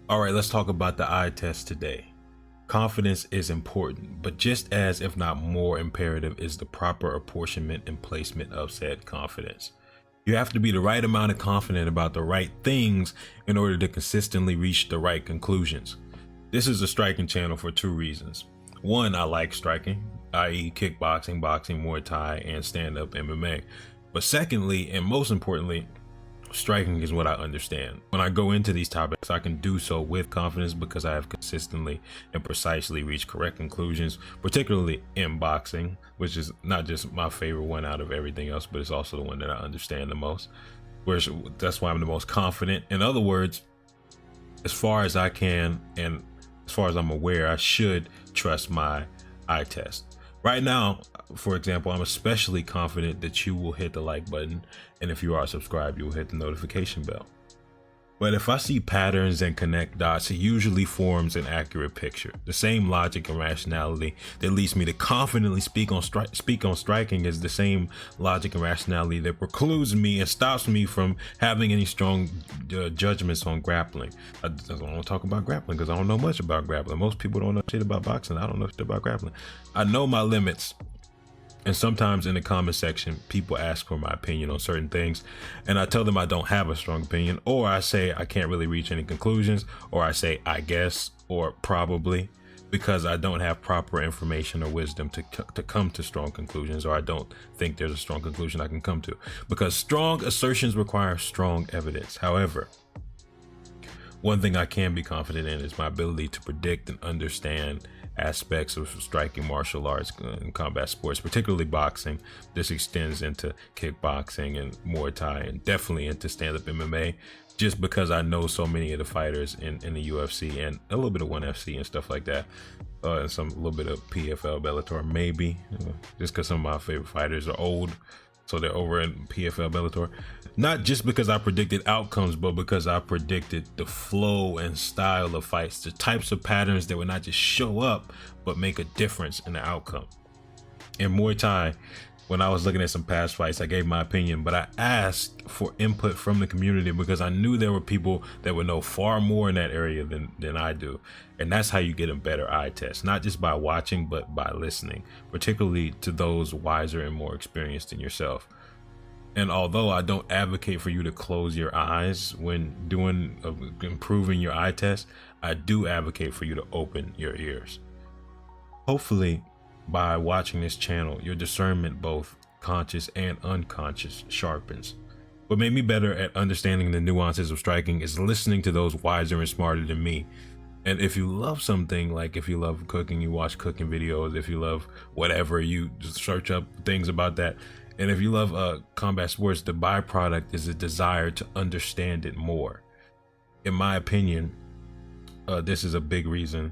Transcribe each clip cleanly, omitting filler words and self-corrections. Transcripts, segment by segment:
All right, let's talk about the eye test today. Confidence is important, but just as, if not more imperative, is the proper apportionment and placement of said confidence. You have to be the right amount of confident about the right things in order to consistently reach the right conclusions. This is a striking channel for two reasons. One, I like striking, i.e. kickboxing, boxing, Muay Thai, and stand-up MMA. But secondly, and most importantly, striking is what I understand. When I go into these topics, I can do so with confidence because I have consistently and precisely reached correct conclusions, particularly in boxing, which is not just my favorite one out of everything else, but it's also the one that I understand the most. That's why I'm the most confident. In other words, as far as I can and as far as I'm aware, I should trust my eye test. Right now, for example, I'm especially confident that you will hit the like button, and if you are subscribed, you will hit the notification bell. But if I see patterns and connect dots, it usually forms an accurate picture. The same logic and rationality that leads me to confidently speak on striking is the same logic and rationality that precludes me and stops me from having any strong judgments on grappling. I don't want to talk about grappling because I don't know much about grappling. Most people don't know shit about boxing. I don't know shit about grappling. I know my limits. And sometimes in the comment section, people ask for my opinion on certain things, and I tell them I don't have a strong opinion, or I say I can't really reach any conclusions, or I say I guess, or probably, because I don't have proper information or wisdom to come to strong conclusions, or I don't think there's a strong conclusion I can come to, because strong assertions require strong evidence. However, one thing I can be confident in is my ability to predict and understand aspects of striking, martial arts, and combat sports, particularly boxing. This extends into kickboxing and Muay Thai, and definitely into stand-up MMA, just because I know so many of the fighters in the UFC and a little bit of 1FC and stuff like that, and a little bit of PFL, Bellator, maybe, just because some of my favorite fighters are old, so they're over in PFL, Bellator. Not just because I predicted outcomes, but because I predicted the flow and style of fights, the types of patterns that would not just show up, but make a difference in the outcome. In Muay Thai, when I was looking at some past fights, I gave my opinion, but I asked for input from the community because I knew there were people that would know far more in that area than I do. And that's how you get a better eye test, not just by watching, but by listening, particularly to those wiser and more experienced than yourself. And although I don't advocate for you to close your eyes when improving your eye test, I do advocate for you to open your ears. Hopefully, by watching this channel, your discernment, both conscious and unconscious, sharpens. What made me better at understanding the nuances of striking is listening to those wiser and smarter than me. And if you love something, like if you love cooking, you watch cooking videos. If you love whatever, you just search up things about that. And if you love combat sports, the byproduct is a desire to understand it more. In my opinion, this is a big reason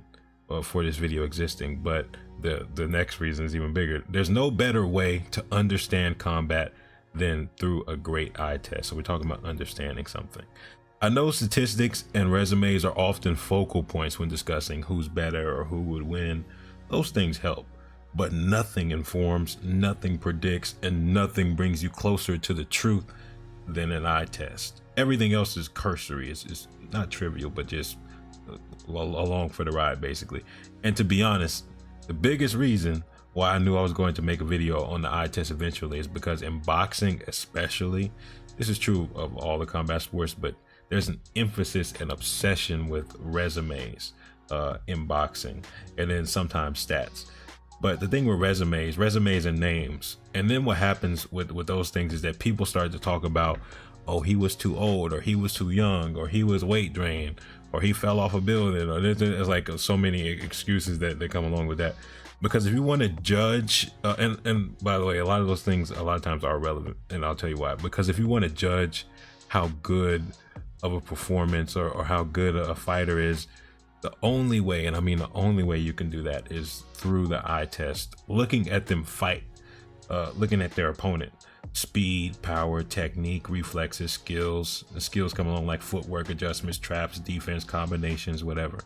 for this video existing, but the next reason is even bigger. There's no better way to understand combat than through a great eye test. So we're talking about understanding something. I know statistics and resumes are often focal points when discussing who's better or who would win. Those things help. But nothing informs, nothing predicts, and nothing brings you closer to the truth than an eye test. Everything else is cursory. It's not trivial, but just along for the ride, basically. And to be honest, the biggest reason why I knew I was going to make a video on the eye test eventually is because in boxing especially, this is true of all the combat sports, but there's an emphasis and obsession with resumes in boxing, and then sometimes stats. But the thing with resumes and names, and then what happens with those things is that people start to talk about, oh, he was too old, or he was too young, or he was weight drained, or he fell off a building, or there's like so many excuses that come along with that. Because if you want to judge, and by the way, a lot of those things a lot of times are relevant, and I'll tell you why. Because if you want to judge how good of a performance or how good a fighter is, the only way, and I mean the only way you can do that, is through the eye test, looking at them fight, looking at their opponent. Speed, power, technique, reflexes, skills. The skills come along like footwork, adjustments, traps, defense, combinations, whatever.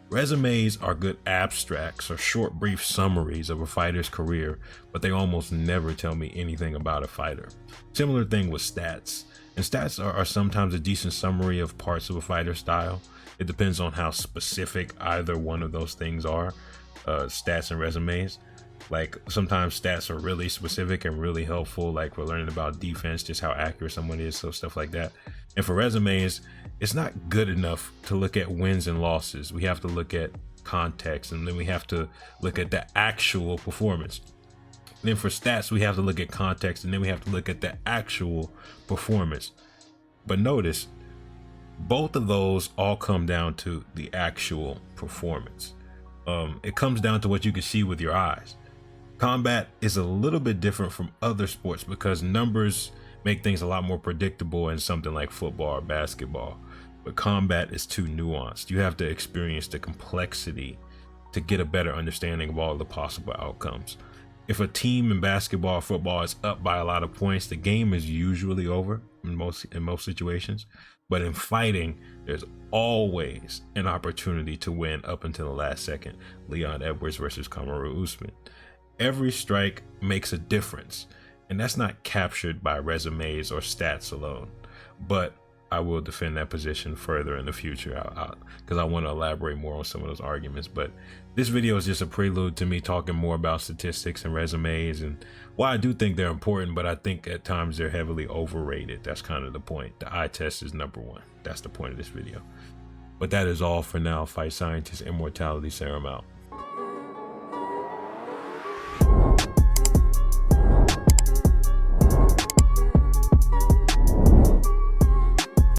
Resumes are good abstracts or short, brief summaries of a fighter's career, but they almost never tell me anything about a fighter. Similar thing with stats. And stats are sometimes a decent summary of parts of a fighter's style. It depends on how specific either one of those things are, stats and resumes. Like sometimes stats are really specific and really helpful, like we're learning about defense, just how accurate someone is, so stuff like that. And for resumes, it's not good enough to look at wins and losses. We have to look at context, and then we have to look at the actual performance. Then for stats, we have to look at context, and then we have to look at the actual performance. But notice, both of those all come down to the actual performance. It comes down to what you can see with your eyes. Combat is a little bit different from other sports because numbers make things a lot more predictable in something like football or basketball. But combat is too nuanced. You have to experience the complexity to get a better understanding of all the possible outcomes. If a team in basketball or football is up by a lot of points, the game is usually over in most situations. But in fighting, there's always an opportunity to win up until the last second. Leon Edwards versus Kamaru Usman. Every strike makes a difference, and that's not captured by resumes or stats alone. But I will defend that position further in the future because I want to elaborate more on some of those arguments. But this video is just a prelude to me talking more about statistics and resumes, and while I do think they're important, but I think at times they're heavily overrated. That's kind of the point. The eye test is number one. That's the point of this video. But that is all for now. Fight Scientist Immortality Serum out.